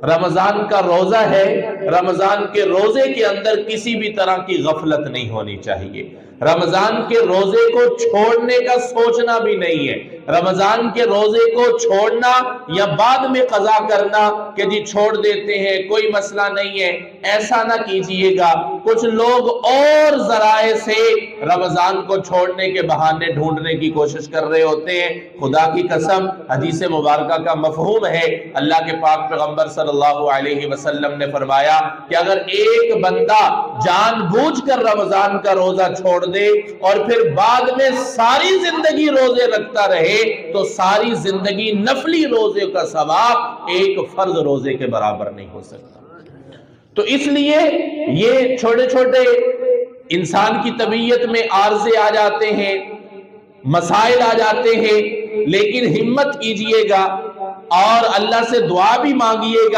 رمضان کا روزہ ہے، رمضان کے روزے کے اندر کسی بھی طرح کی غفلت نہیں ہونی چاہیے۔ رمضان کے روزے کو چھوڑنے کا سوچنا بھی نہیں ہے۔ رمضان کے روزے کو چھوڑنا یا بعد میں قضا کرنا کہ جی چھوڑ دیتے ہیں کوئی مسئلہ نہیں ہے، ایسا نہ کیجئے گا۔ کچھ لوگ اور ذرائع سے رمضان کو چھوڑنے کے بہانے ڈھونڈنے کی کوشش کر رہے ہوتے ہیں۔ خدا کی قسم حدیث مبارکہ کا مفہوم ہے، اللہ کے پاک پیغمبر صلی اللہ علیہ وسلم نے فرمایا کہ اگر ایک بندہ جان بوجھ کر رمضان کا روزہ چھوڑ دے اور پھر بعد میں ساری زندگی روزے رکھتا رہے تو ساری زندگی نفلی روزے کا ثواب ایک فرض روزے کے برابر نہیں ہو سکتا۔ تو اس لیے یہ چھوٹے چھوٹے انسان کی طبیعت میں عارضے آ جاتے ہیں، مسائل آ جاتے ہیں، لیکن ہمت کیجئے گا اور اللہ سے دعا بھی مانگیے گا